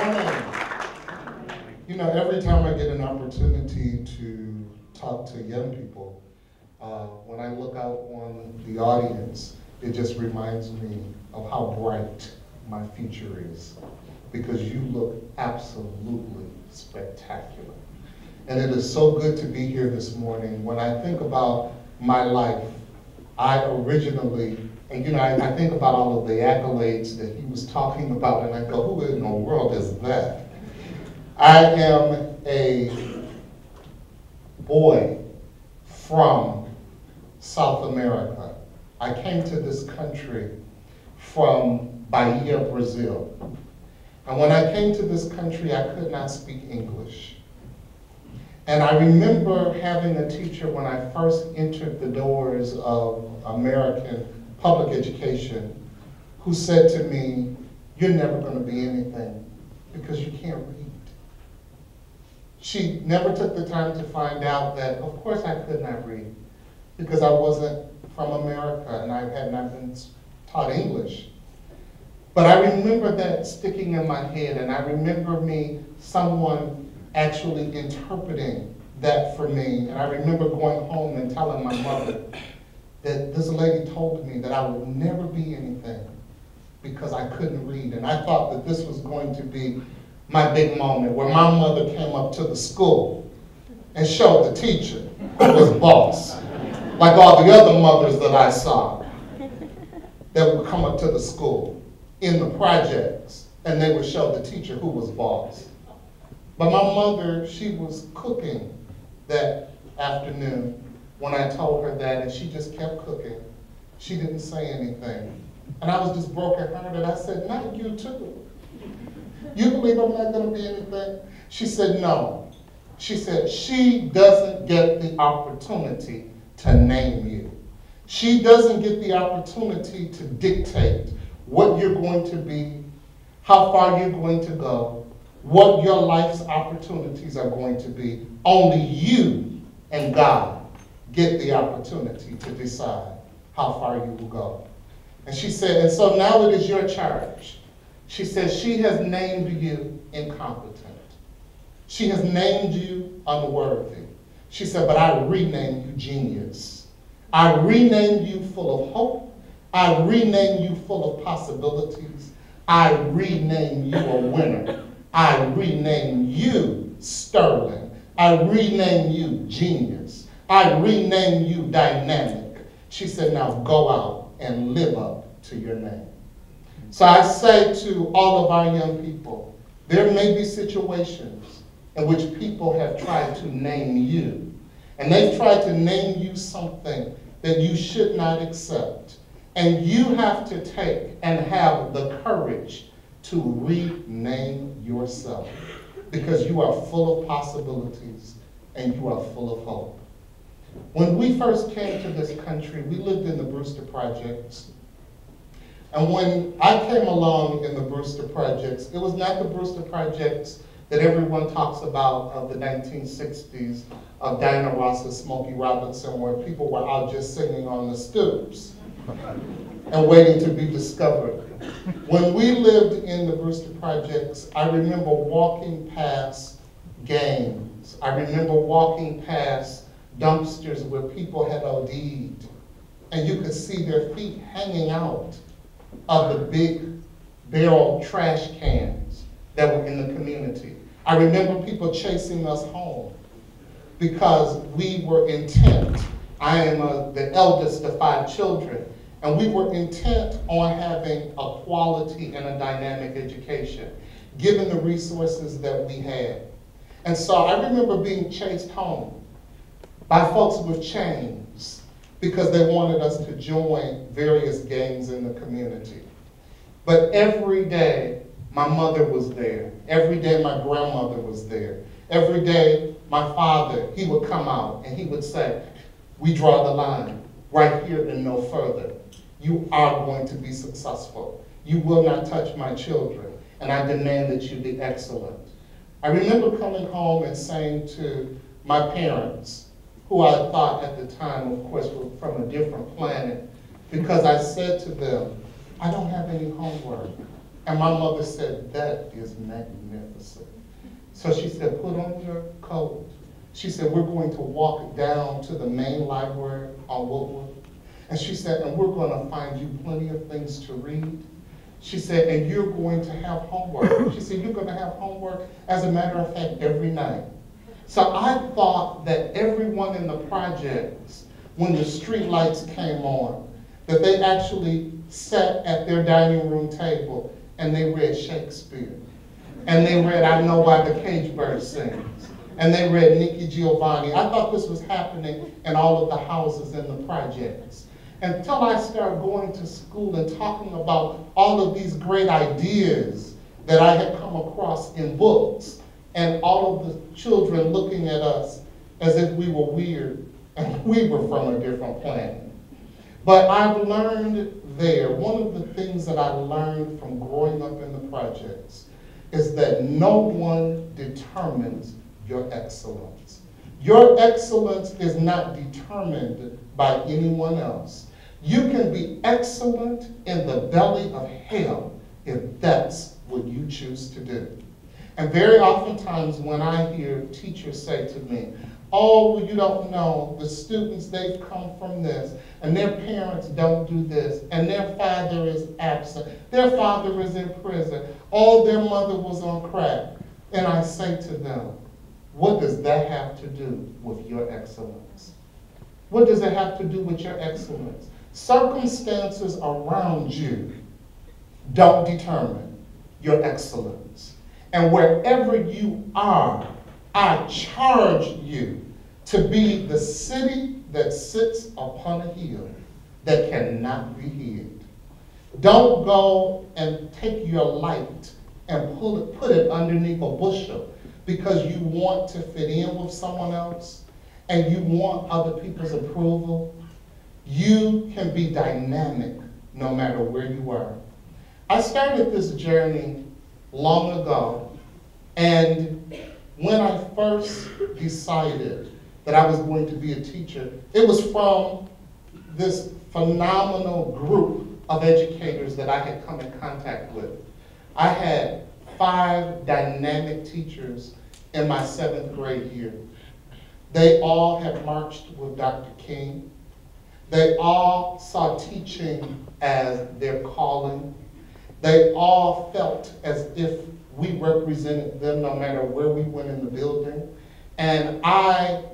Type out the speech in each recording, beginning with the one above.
morning. You know, every time I get an opportunity to talk to young people, when I look out on the audience, it just reminds me of how bright my future is, because you look absolutely spectacular. And it is so good to be here this morning. When I think about my life, I originally, and you know, I think about all of the accolades that he was talking about, and I go, who in the world is that? I am a boy from South America. I came to this country from Bahia, Brazil. And when I came to this country, I could not speak English. And I remember having a teacher when I first entered the doors of American public education who said to me, "You're never going to be anything because you can't read." She never took the time to find out that, of course, I could not read because I wasn't from America and I had not been taught English. But I remember that sticking in my head, and I remember someone actually interpreting that for me. And I remember going home and telling my mother that this lady told me that I would never be anything because I couldn't read. And I thought that this was going to be my big moment where my mother came up to the school and showed the teacher who was boss, like all the other mothers that I saw that would come up to the school in the projects, and they would show the teacher who was boss. But my mother, she was cooking that afternoon when I told her that, and she just kept cooking. She didn't say anything. And I was just brokenhearted. I said, "Not you too. You believe I'm not going to be anything?" She said, "No." She said, "She doesn't get the opportunity to name you. She doesn't get the opportunity to dictate what you're going to be, how far you're going to go, what your life's opportunities are going to be. Only you and God get the opportunity to decide how far you will go." And she said, "And so now it is your charge." She says, "She has named you incompetent. She has named you unworthy." She said, "But I rename you genius. I rename you full of hope. I rename you full of possibilities. I rename you a winner. I rename you sterling. I rename you genius. I rename you dynamic." She said, "Now go out and live up to your name." So I say to all of our young people, there may be situations in which people have tried to name you, and they've tried to name you something that you should not accept. And you have to take and have the courage to rename yourself, because you are full of possibilities and you are full of hope. When we first came to this country, we lived in the Brewster Projects. And when I came along in the Brewster Projects, it was not the Brewster Projects that everyone talks about of the 1960s, of Diana Ross's Smokey Robinson, where people were out just singing on the stoops and waiting to be discovered. When we lived in the Brewster Projects, I remember walking past games. I remember walking past dumpsters where people had OD'd, and you could see their feet hanging out of the big barrel trash cans that were in the community. I remember people chasing us home because we were intent. I am the eldest of 5 children, and we were intent on having a quality and a dynamic education, given the resources that we had. And so I remember being chased home by folks with chains because they wanted us to join various gangs in the community. But every day, my mother was there. Every day, my grandmother was there. Every day, my father, he would come out and he would say, "We draw the line right here and no further. You are going to be successful. You will not touch my children, and I demand that you be excellent." I remember coming home and saying to my parents, who I thought at the time, of course, were from a different planet, because I said to them, "I don't have any homework. And my mother said, that is magnificent. So she said, put on your coat. She said, we're going to walk down to the main library on Woodward. And she said, and we're going to find you plenty of things to read. She said, and you're going to have homework. She said, you're going to have homework, as a matter of fact, every night. So I thought that everyone in the projects, when the street lights came on, that they actually sat at their dining room table and they read Shakespeare. And they read I Know Why the Cage Bird Sings. And they read Nikki Giovanni. I thought this was happening in all of the houses in the projects. Until I started going to school and talking about all of these great ideas that I had come across in books, and all of the children looking at us as if we were weird and we were from a different planet. But I've learned there, one of the things that I learned from growing up in the projects is that no one determines your excellence. Your excellence is not determined by anyone else. You can be excellent in the belly of hell if that's what you choose to do. And very oftentimes when I hear teachers say to me, oh, well, you don't know, the students, they've come from this, and their parents don't do this, and their father is absent, their father is in prison, oh, their mother was on crack. And I say to them, what does that have to do with your excellence? What does it have to do with your excellence? Circumstances around you don't determine your excellence. And wherever you are, I charge you to be the city that sits upon a hill that cannot be hid. Don't go and take your light and put it underneath a bushel because you want to fit in with someone else and you want other people's approval. You can be dynamic no matter where you are. I started this journey long ago, and when I first decided that I was going to be a teacher, it was from this phenomenal group of educators that I had come in contact with. I had 5 dynamic teachers in my 7th grade year. They all had marched with Dr. King. They all saw teaching as their calling. They all felt as if we represented them no matter where we went in the building. And I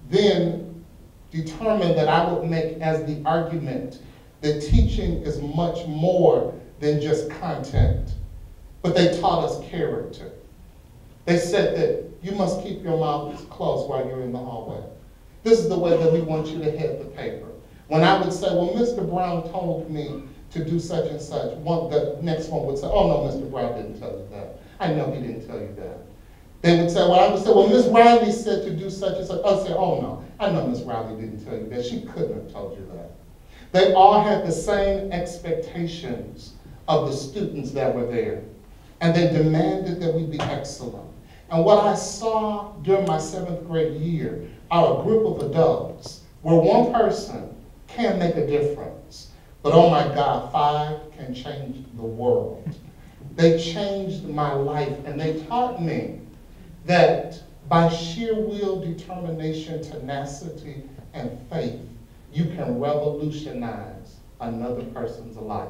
then determined that I would make as the argument that teaching is much more than just content. But they taught us character. They said that you must keep your mouth closed while you're in the hallway. This is the way that we want you to head the paper. When I would say, well, Mr. Brown told me to do such and such, the next one would say, oh no, Mr. Brown didn't tell you that. I know he didn't tell you that. They would say, well, I would say, well, Miss Riley said to do such and such. I'd say, oh no, I know Miss Riley didn't tell you that. She couldn't have told you that. They all had the same expectations of the students that were there. And they demanded that we be excellent. And what I saw during my 7th grade year are a group of adults where one person can make a difference. But oh my God, 5 can change the world. They changed my life, and they taught me that by sheer will, determination, tenacity, and faith, you can revolutionize another person's life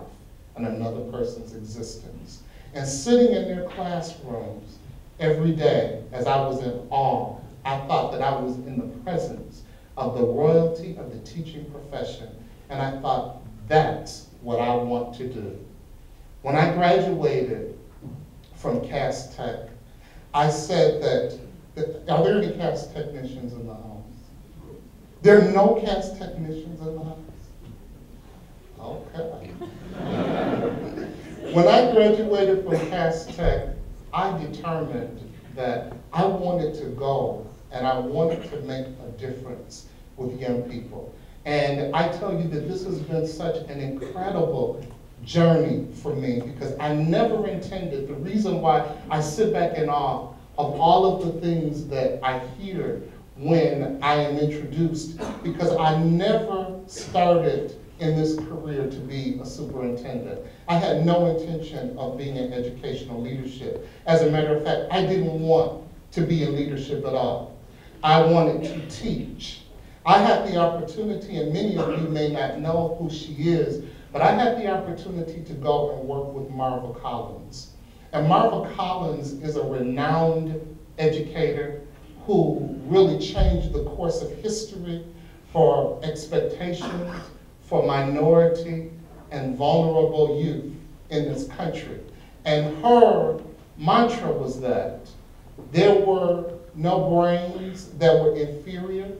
and another person's existence. And sitting in their classrooms every day, as I was in awe, I thought that I was in the presence of the royalty of the teaching profession. And I thought, that's what I want to do. When I graduated from Cass Tech, I said that, are there any Cass technicians in the house? There are no Cass technicians in the house? Okay. When I graduated from Cass Tech, I determined that I wanted to go and I wanted to make a difference with young people. And I tell you that this has been such an incredible journey for me because I never intended, the reason why I sit back in awe of all of the things that I hear when I am introduced, because I never started in this career to be a superintendent. I had no intention of being in educational leadership. As a matter of fact, I didn't want to be in leadership at all. I wanted to teach. I had the opportunity, and many of you may not know who she is, but I had the opportunity to go and work with Marva Collins. And Marva Collins is a renowned educator who really changed the course of history for expectations for minority and vulnerable youth in this country. And her mantra was that there were no brains that were inferior,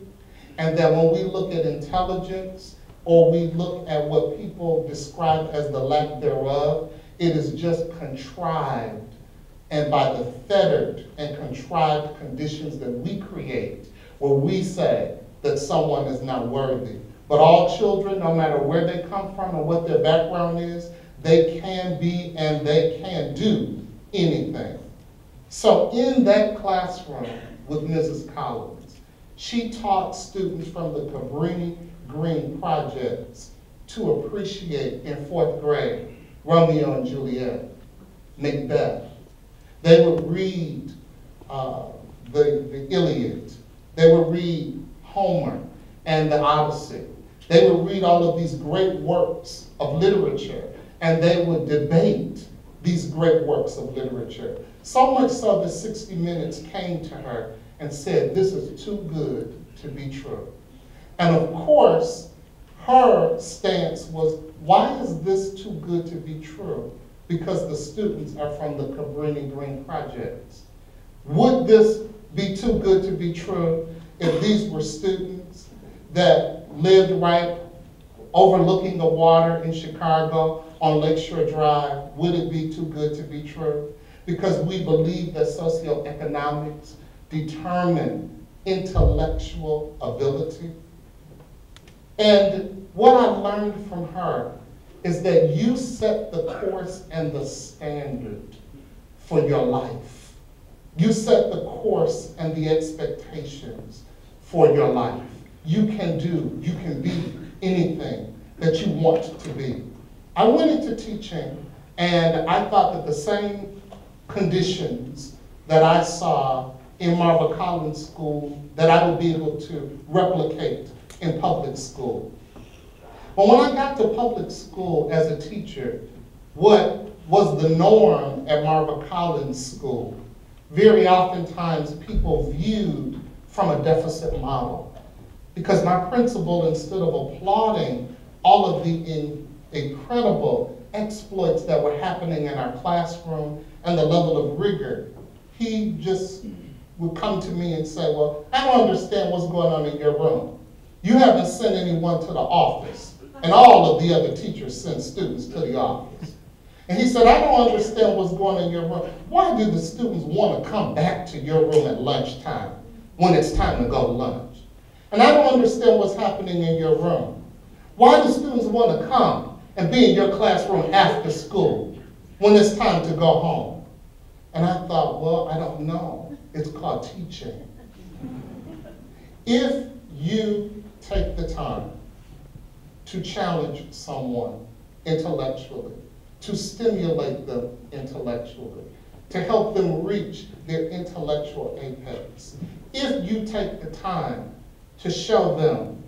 and that when we look at intelligence or we look at what people describe as the lack thereof, it is just contrived, and by the fettered and contrived conditions that we create, where we say that someone is not worthy. But all children, no matter where they come from or what their background is, they can be and they can do anything. So in that classroom with Mrs. Collins, she taught students from the Cabrini Green Projects to appreciate in 4th grade Romeo and Juliet, Macbeth. They would read the Iliad. They would read Homer and the Odyssey. They would read all of these great works of literature, and they would debate these great works of literature. So much so that 60 Minutes came to her and said, "This is too good to be true." And of course, her stance was, why is this too good to be true? Because the students are from the Cabrini Green Projects. Would this be too good to be true if these were students that lived right overlooking the water in Chicago on Lakeshore Drive? Would it be too good to be true? Because we believe that socioeconomics determine intellectual ability. And what I learned from her is that you set the course and the standard for your life. You set the course and the expectations for your life. You can be anything that you want to be. I went into teaching, and I thought that the same conditions that I saw in Marva Collins School, that I would be able to replicate in public school. But when I got to public school as a teacher, what was the norm at Marva Collins School? Very oftentimes people viewed from a deficit model. Because my principal, instead of applauding all of the incredible exploits that were happening in our classroom and the level of rigor, he just would come to me and say, "Well, I don't understand what's going on in your room. You haven't sent anyone to the office, and all of the other teachers send students to the office." And he said, "I don't understand what's going on in your room. Why do the students want to come back to your room at lunchtime when it's time to go to lunch? And I don't understand what's happening in your room. Why do students want to come and be in your classroom after school when it's time to go home?" And I thought, well, I don't know. It's called teaching. If you take the time to challenge someone intellectually, to stimulate them intellectually, to help them reach their intellectual apex, if you take the time to show them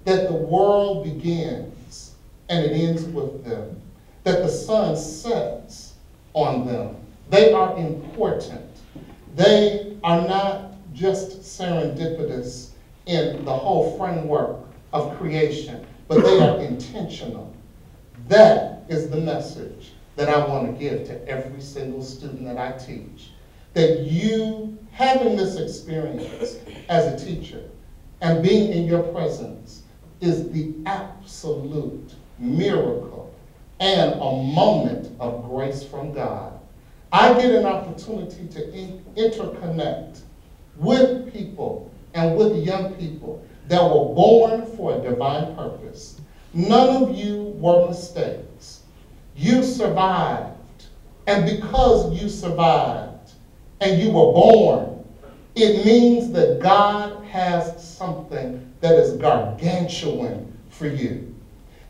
that the world begins and it ends with them, that the sun sets on them, they are important. They are not just serendipitous in the whole framework of creation, but they are intentional. That is the message that I want to give to every single student that I teach. That you having this experience as a teacher and being in your presence is the absolute miracle and a moment of grace from God. I get an opportunity to interconnect with people and with young people that were born for a divine purpose. None of you were mistakes. You survived. And because you survived and you were born, it means that God has something that is gargantuan for you.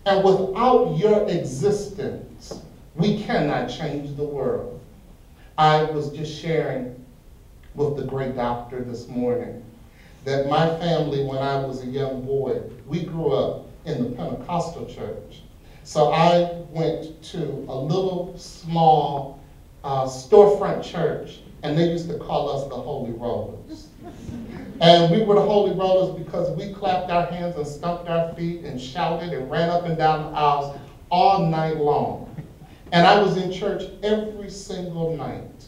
And without your existence, we cannot change the world. I was just sharing with the great doctor this morning that my family, when I was a young boy, we grew up in the Pentecostal church. So I went to a little small storefront church, and they used to call us the Holy Rollers. And we were the Holy Rollers because we clapped our hands and stomped our feet and shouted and ran up and down the aisles all night long. And I was in church every single night.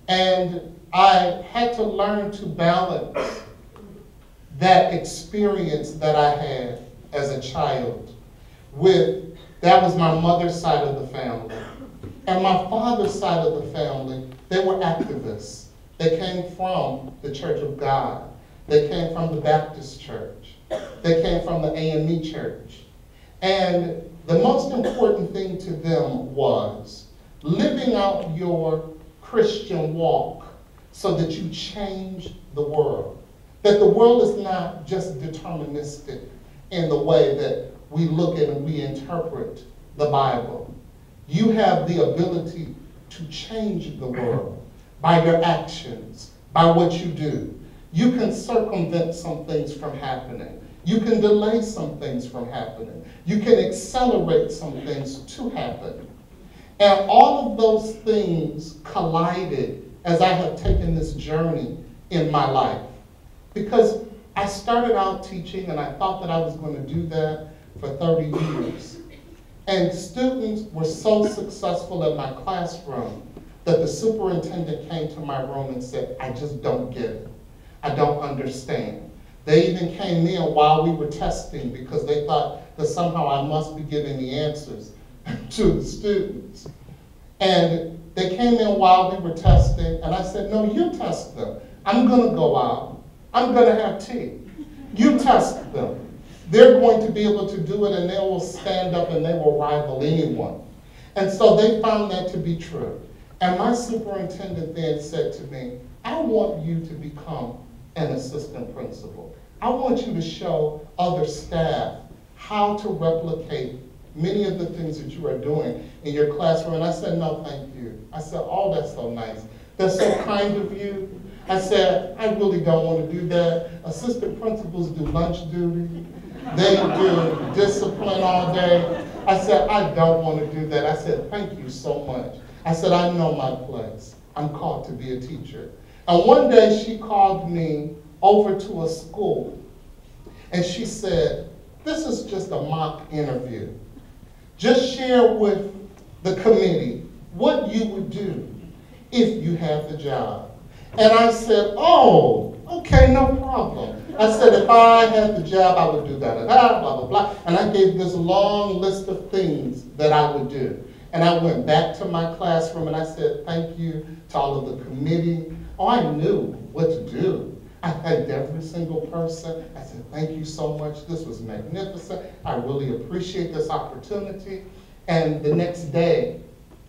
And I had to learn to balance that experience that I had as a child with, that was my mother's side of the family. And my father's side of the family, they were activists. They came from the Church of God. They came from the Baptist church. They came from the AME church. And the most important thing to them was living out your Christian walk so that you change the world. That the world is not just deterministic in the way that we look at and we interpret the Bible. You have the ability to change the world by your actions, by what you do. You can circumvent some things from happening. You can delay some things from happening. You can accelerate some things to happen. And all of those things collided as I have taken this journey in my life. Because I started out teaching and I thought that I was going to do that for 30 years. And students were so successful in my classroom that the superintendent came to my room and said, I just don't get it. I don't understand. They even came in while we were testing because they thought that somehow I must be giving the answers to the students. And they came in while we were testing, and I said, no, you test them. I'm going to go out. I'm going to have tea. You test them. They're going to be able to do it, and they will stand up and they will rival anyone. And so they found that to be true. And my superintendent then said to me, I want you to become an assistant principal. I want you to show other staff how to replicate many of the things that you are doing in your classroom. And I said, no, thank you. I said, oh, that's so nice. That's so kind of you. I said, I really don't want to do that. Assistant principals do lunch duty. They do discipline all day. I said, I don't want to do that. I said, thank you so much. I said, I know my place. I'm called to be a teacher. And one day she called me over to a school, and she said, this is just a mock interview. Just share with the committee what you would do if you had the job. And I said, oh, okay, no problem. I said, if I had the job, I would do da-da-da, blah, blah, blah. And I gave this long list of things that I would do. And I went back to my classroom and I said, thank you to all of the committee. Oh, I knew what to do. I thanked every single person. I said, thank you so much. This was magnificent. I really appreciate this opportunity. And the next day,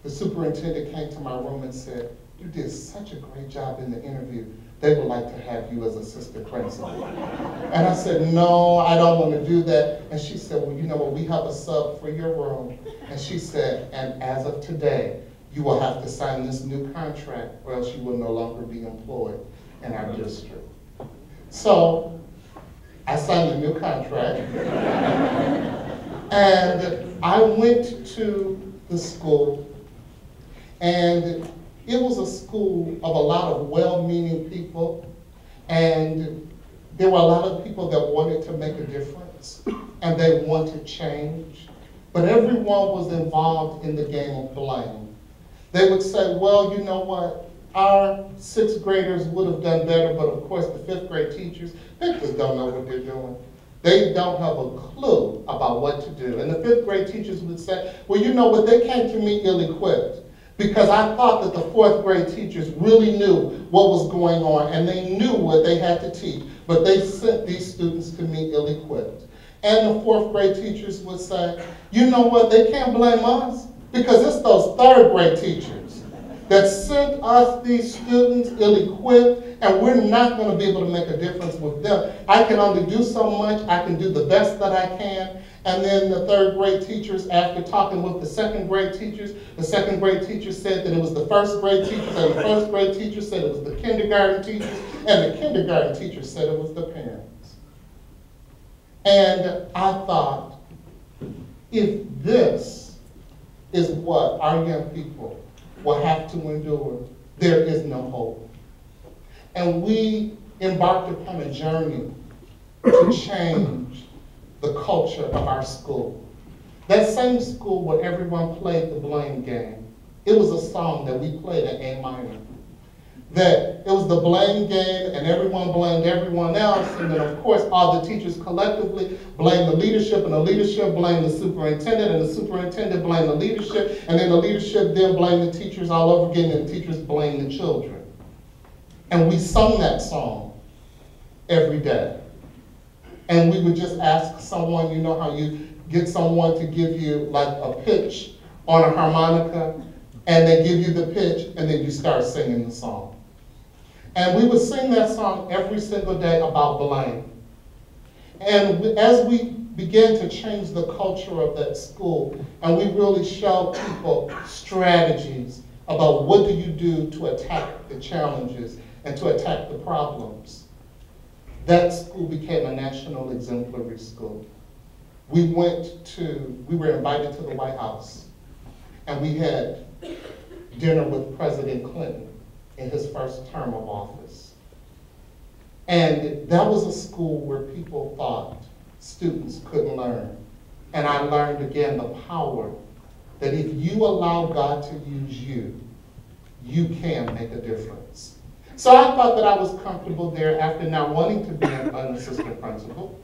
the superintendent came to my room and said, you did such a great job in the interview. They would like to have you as assistant principal. And I said, no, I don't want to do that. And she said, well, you know what, we have a sub for your room. And she said, and as of today, you will have to sign this new contract or else you will no longer be employed in our district. So I signed a new contract. And I went to the school, and it was a school of a lot of well-meaning people, and there were a lot of people that wanted to make a difference, and they wanted change, but everyone was involved in the game of blame. They would say, well, you know what, our sixth graders would have done better, but of course the fifth grade teachers, they just don't know what they're doing. They don't have a clue about what to do. And the fifth grade teachers would say, well, you know what, they came to me ill-equipped, because I thought that the fourth grade teachers really knew what was going on and they knew what they had to teach, but they sent these students to me ill-equipped. And the fourth grade teachers would say, you know what, they can't blame us because it's those third grade teachers. that sent us these students ill-equipped, and we're not going to be able to make a difference with them. I can only do so much. I can do the best that I can. And then the third grade teachers, after talking with the second grade teachers said that it was the first grade teachers, and the first grade teachers said it was the kindergarten teachers, and the kindergarten teachers said it was the parents. And I thought, if this is what our young people will have to endure, there is no hope. And we embarked upon a journey to change the culture of our school. That same school where everyone played the blame game. It was a song that we played at A minor. That it was the blame game and everyone blamed everyone else, and then of course all the teachers collectively blamed the leadership, and the leadership blamed the superintendent, and the superintendent blamed the leadership, and then the leadership then blamed the teachers all over again, and the teachers blamed the children. And we sung that song every day. And we would just ask someone, you know how you get someone to give you like a pitch on a harmonica, and they give you the pitch, and then you start singing the song. And we would sing that song every single day about blame. And as we began to change the culture of that school, and we really showed people strategies about what do you do to attack the challenges and to attack the problems, that school became a national exemplary school. We were invited to the White House, and we had dinner with President Clinton in his first term of office. And that was a school where people thought students couldn't learn. And I learned again the power that if you allow God to use you, you can make a difference. So I thought that I was comfortable there after not wanting to be an assistant principal.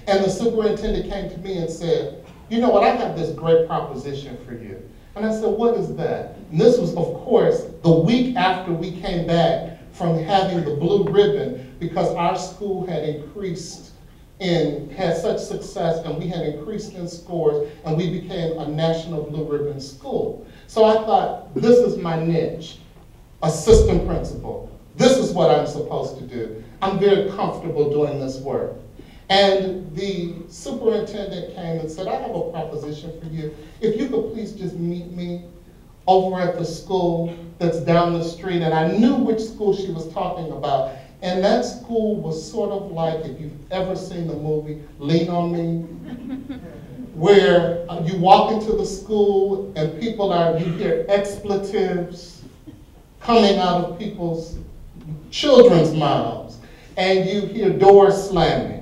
And the superintendent came to me and said, you know what, I have this great proposition for you. And I said, what is that? And this was, of course, the week after we came back from having the blue ribbon, because our school had had such success, and we had increased in scores, and we became a national blue ribbon school. So I thought, this is my niche, assistant principal. This is what I'm supposed to do. I'm very comfortable doing this work. And the superintendent came and said, I have a proposition for you. If you could please just meet me over at the school that's down the street. And I knew which school she was talking about. And that school was sort of like, if you've ever seen the movie Lean on Me, where you walk into the school and you hear expletives coming out of people's children's mouths, and you hear doors slamming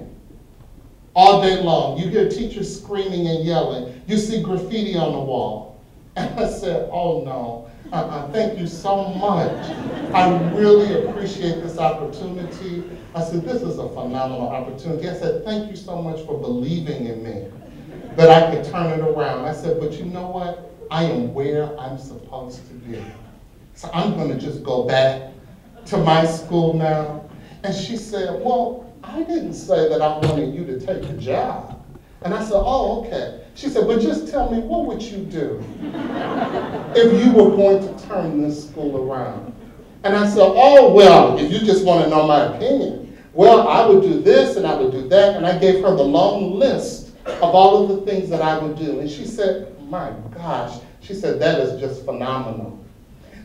all day long. You hear teachers screaming and yelling. You see graffiti on the wall. And I said, oh no, thank you so much. I really appreciate this opportunity. I said, this is a phenomenal opportunity. I said, thank you so much for believing in me, that I could turn it around. I said, but you know what? I am where I'm supposed to be. So I'm going to just go back to my school now. And she said, well, I didn't say that I wanted you to take the job. And I said, oh, okay. She said, but just tell me, what would you do if you were going to turn this school around? And I said, oh, well, if you just want to know my opinion, well, I would do this and I would do that. And I gave her the long list of all of the things that I would do. And she said, my gosh, she said, that is just phenomenal.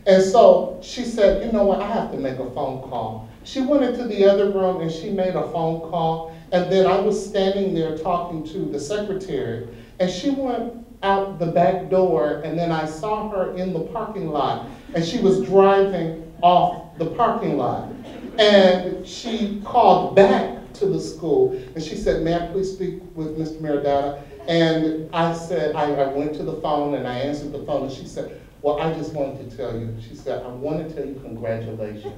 And so she said, you know what, I have to make a phone call. She went into the other room and she made a phone call. And then I was standing there talking to the secretary. And she went out the back door, and then I saw her in the parking lot. And she was driving off the parking lot. And she called back to the school. And she said, may I please speak with Mr. Maridada? And I said, I went to the phone and I answered the phone. And she said, well, I just wanted to tell you. She said, I want to tell you congratulations.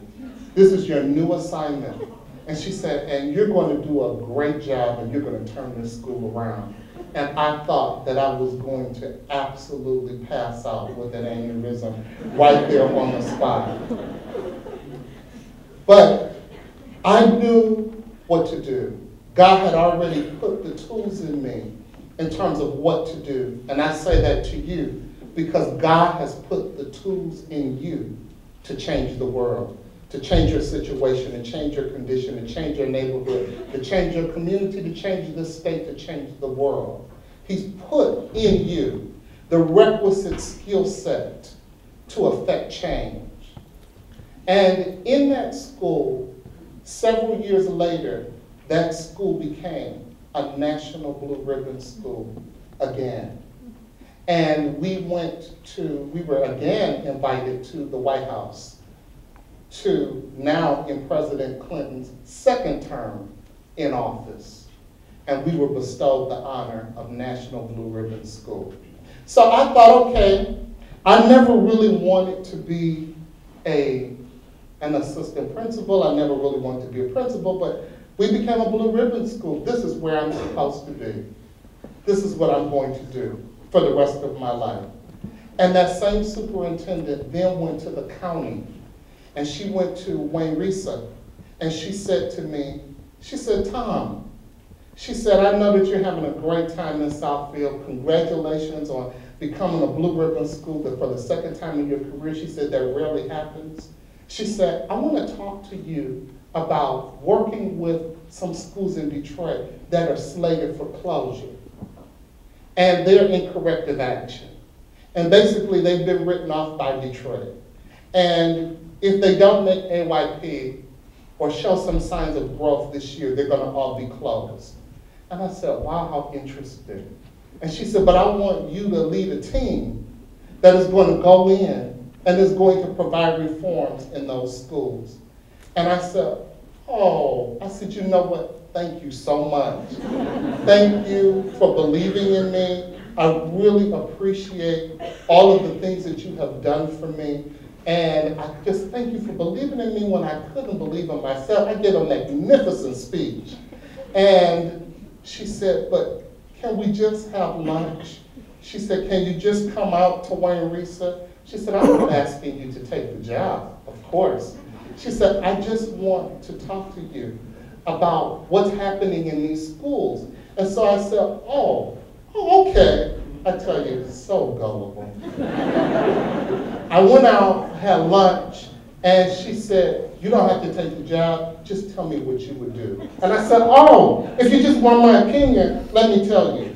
This is your new assignment. And she said, and you're going to do a great job, and you're going to turn this school around. And I thought that I was going to absolutely pass out with an aneurysm right there on the spot. But I knew what to do. God had already put the tools in me in terms of what to do. And I say that to you because God has put the tools in you to change the world, to change your situation, and change your condition, and change your neighborhood, to change your community, to change this state, to change the world. He's put in you the requisite skill set to affect change. And in that school, several years later, that school became a national blue ribbon school again. And we were again invited to the White House, to now in President Clinton's second term in office. And we were bestowed the honor of National Blue Ribbon School. So I thought, okay, I never really wanted to be an assistant principal. I never really wanted to be a principal, but we became a blue ribbon school. This is where I'm supposed to be. This is what I'm going to do for the rest of my life. And that same superintendent then went to the county, and she went to Wayne Risa, and she said to me, she said, Tom, she said, I know that you're having a great time in Southfield. Congratulations on becoming a blue ribbon school for the second time in your career. She said, that rarely happens. She said, I want to talk to you about working with some schools in Detroit that are slated for closure. And they're in corrective action. And basically, they've been written off by Detroit. And if they don't make AYP or show some signs of growth this year, they're going to all be closed. And I said, wow, how interesting. And she said, but I want you to lead a team that is going to go in and is going to provide reforms in those schools. And I said, oh, I said, you know what? Thank you so much. Thank you for believing in me. I really appreciate all of the things that you have done for me. And I just thank you for believing in me when I couldn't believe in myself. I gave a magnificent speech. And she said, but can we just have lunch? She said, can you just come out to Wayne Risa? She said, I'm not asking you to take the job, of course. She said, I just want to talk to you about what's happening in these schools. And so I said, oh, okay. I tell you, it's so gullible. I went out, had lunch, and she said, you don't have to take the job, just tell me what you would do. And I said, oh, if you just want my opinion, let me tell you.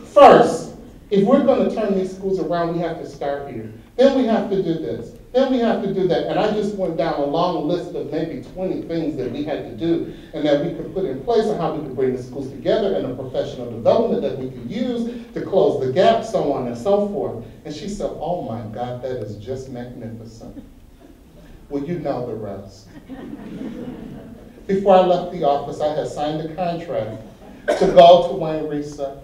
First, if we're going to turn these schools around, we have to start here. Then we have to do this. Then we have to do that. And I just went down a long list of maybe 20 things that we had to do and that we could put in place and how we could bring the schools together and the professional development that we could use to close the gap, so on and so forth. And she said, oh my God, that is just magnificent. Well, you know the rest. Before I left the office, I had signed a contract to go to Wayne Risa.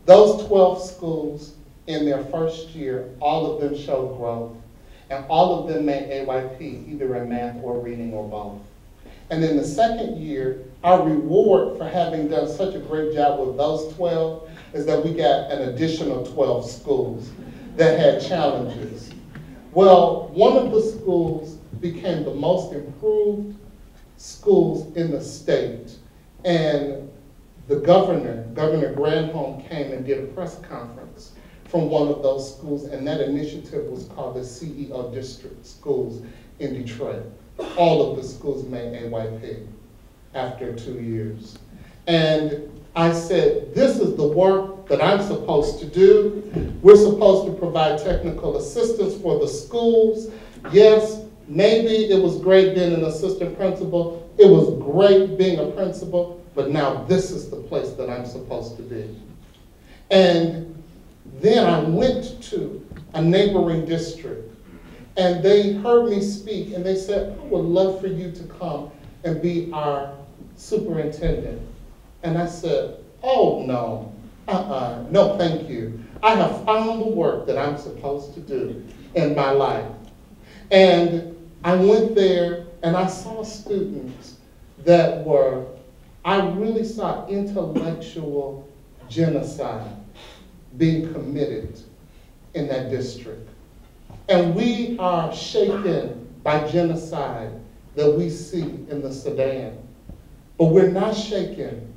Those 12 schools in their first year, all of them showed growth. And all of them made AYP, either in math or reading or both. And in the second year, our reward for having done such a great job with those 12 is that we got an additional 12 schools that had challenges. Well, one of the schools became the most improved schools in the state. And the Governor Granholm, came and did a press conference from one of those schools, and that initiative was called the CEO District Schools in Detroit. All of the schools made AYP after 2 years. And I said, this is the work that I'm supposed to do. We're supposed to provide technical assistance for the schools. Yes, maybe it was great being an assistant principal. It was great being a principal, but now this is the place that I'm supposed to be. And then I went to a neighboring district, and they heard me speak, and they said, I would love for you to come and be our superintendent. And I said, oh, no, no, thank you. I have found the work that I'm supposed to do in my life. And I went there, and I saw students that were, I really saw intellectual genocide being committed in that district. And we are shaken by genocide that we see in the Sudan. But we're not shaken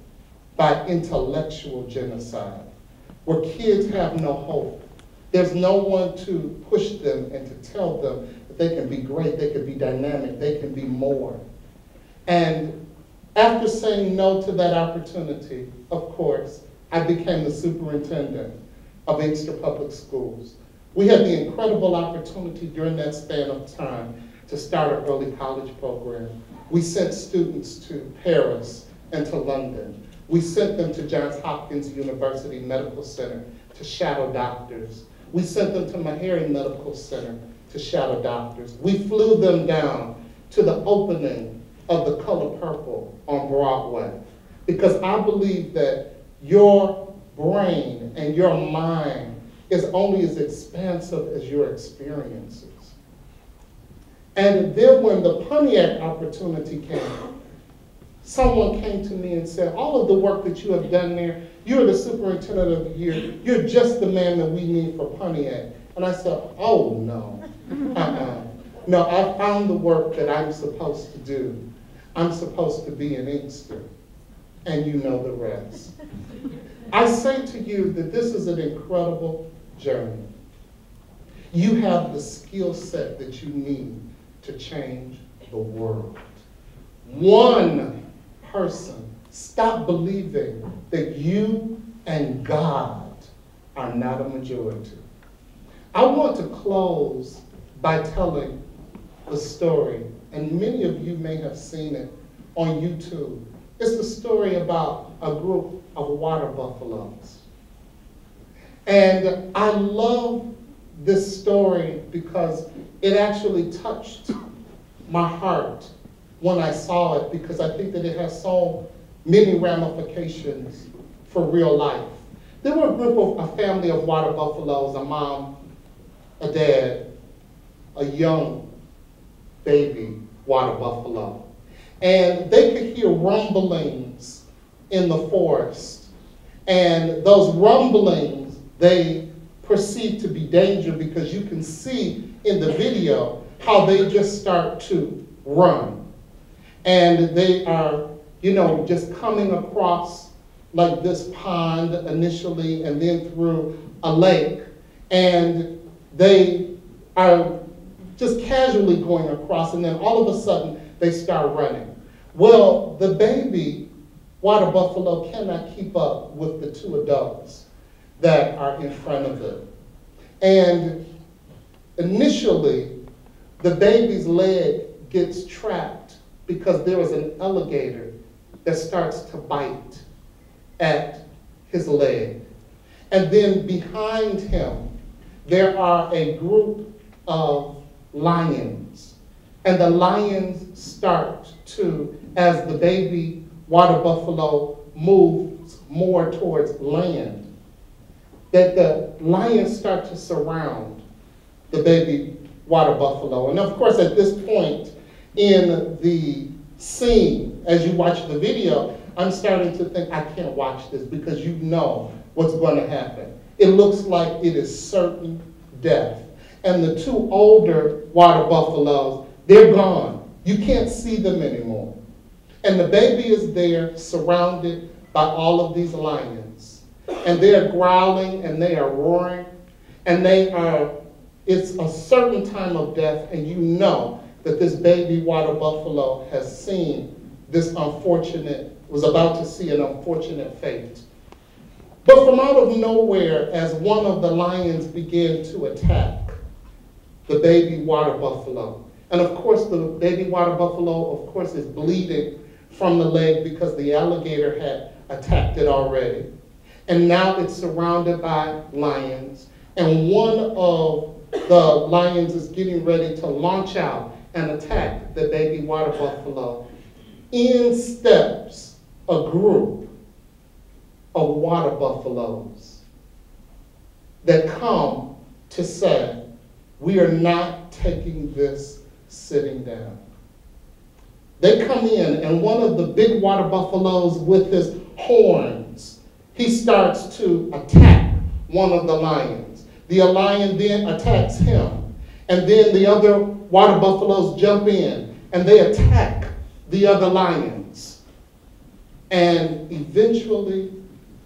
by intellectual genocide, where kids have no hope, There's no one to push them and to tell them that they can be great, they can be dynamic, they can be more. And after saying no to that opportunity, of course, I became the superintendent of Inkster Public Schools. We had the incredible opportunity during that span of time to start an early college program. We sent students to Paris and to London. We sent them to Johns Hopkins University Medical Center to shadow doctors. We sent them to Meharry Medical Center to shadow doctors. We flew them down to the opening of The Color Purple on Broadway, because I believe that your brain and your mind is only as expansive as your experiences. And then when the Pontiac opportunity came, someone came to me and said, all of the work that you have done there, you're the superintendent of the year, you're just the man that we need for Pontiac. And I said, oh no, No, I found the work that I'm supposed to do. I'm supposed to be an Inkster, and you know the rest. I say to you that this is an incredible journey. You have the skill set that you need to change the world. One person. Stop believing that you and God are not a majority. I want to close by telling the story, and many of you may have seen it on YouTube. It's the story about a group of water buffaloes. And I love this story because it actually touched my heart when I saw it, because I think that it has so many ramifications for real life. There were a family of water buffaloes, a mom, a dad, a young baby water buffalo. And they could hear rumblings in the forest. And those rumblings, they perceived to be danger, because you can see in the video how they just start to run. And they are, just coming across like this pond initially, and then through a lake. And they are just casually going across, and then all of a sudden they start running. Well, the baby water buffalo cannot keep up with the two adults that are in front of them. And initially, the baby's leg gets trapped because there is an alligator that starts to bite at his leg. And then behind him, there are a group of lions. And the lions start to, as the baby water buffalo moves more towards land, that the lions start to surround the baby water buffalo. And of course, at this point in the scene, as you watch the video, I'm starting to think, I can't watch this, because you know what's going to happen. It looks like it is certain death. And the two older water buffaloes, they're gone. You can't see them anymore. And the baby is there, surrounded by all of these lions. And they are growling and they are roaring. And it's a certain time of death, and you know that this baby water buffalo has seen this was about to see an unfortunate fate. But from out of nowhere, as one of the lions began to attack the baby water buffalo, and of course the baby water buffalo, of course, is bleeding from the leg because the alligator had attacked it already. And now it's surrounded by lions, and one of the lions is getting ready to launch out and attack the baby water buffalo. In steps a group of water buffaloes that come to say, we are not taking this sitting down. They come in, and one of the big water buffaloes with his horns, he starts to attack one of the lions. The lion then attacks him, and then the other water buffaloes jump in, and they attack the other lions. And eventually,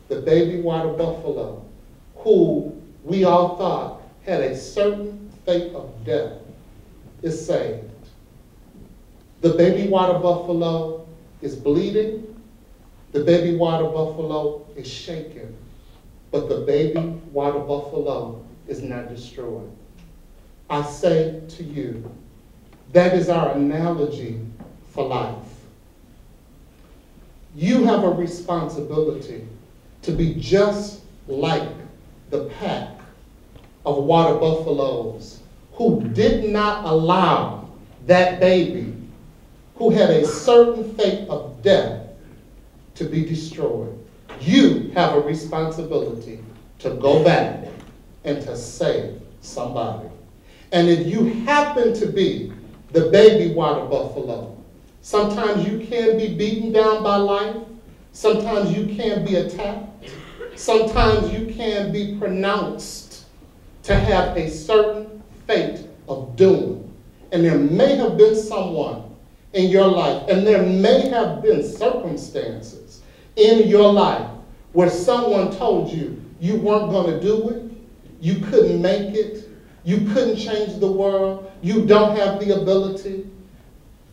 the baby water buffalo, who we all thought had a certain fate of death is saved. The baby water buffalo is bleeding. The baby water buffalo is shaken. But the baby water buffalo is not destroyed. I say to you, that is our analogy for life. You have a responsibility to be just like the pack of water buffaloes who did not allow that baby who had a certain fate of death to be destroyed. You have a responsibility to go back and to save somebody. And if you happen to be the baby water buffalo, sometimes you can be beaten down by life. Sometimes you can be attacked. Sometimes you can be pronounced to have a certain fate of doom. And there may have been someone in your life, and there may have been circumstances in your life where someone told you you weren't going to do it, you couldn't make it, you couldn't change the world, you don't have the ability.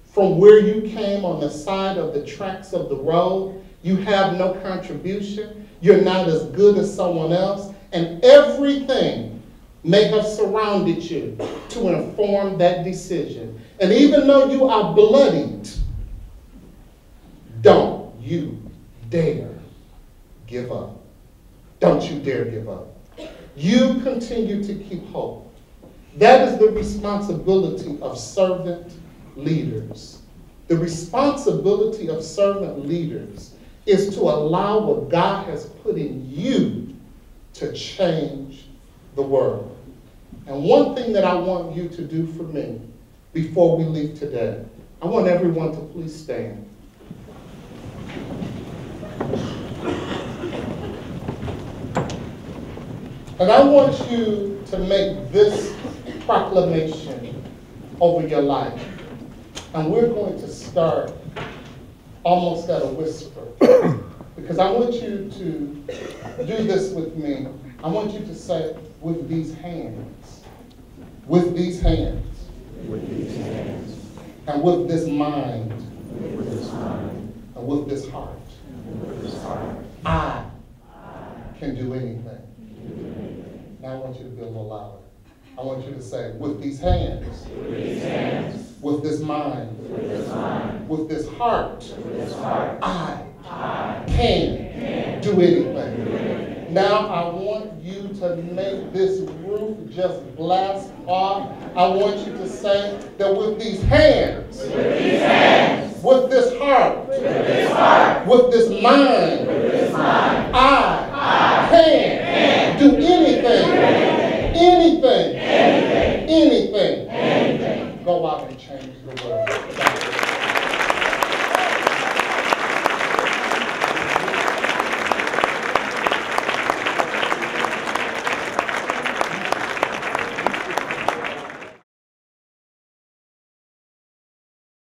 From where you came on the side of the tracks of the road, you have no contribution, you're not as good as someone else, and everything may have surrounded you to inform that decision. And even though you are bloodied, don't you dare give up. Don't you dare give up. You continue to keep hope. That is the responsibility of servant leaders. The responsibility of servant leaders is to allow what God has put in you to change the world. And one thing that I want you to do for me before we leave today, I want everyone to please stand. And I want you to make this proclamation over your life. And we're going to start almost at a whisper. Because I want you to do this with me. I want you to say, with these hands. With these hands. With these hands. And with this mind. With this mind. And with this heart. And with this heart. I can do anything. Now I want you to be a little louder. I want you to say, with these hands. With these hands. With this mind. With this mind. With this heart. With this heart. I can do anything. Now I want you to make this roof just blast off. I want you to say that with these hands, with these hands, with this heart, with this heart, with this mind, with this mind, I can do anything, anything, anything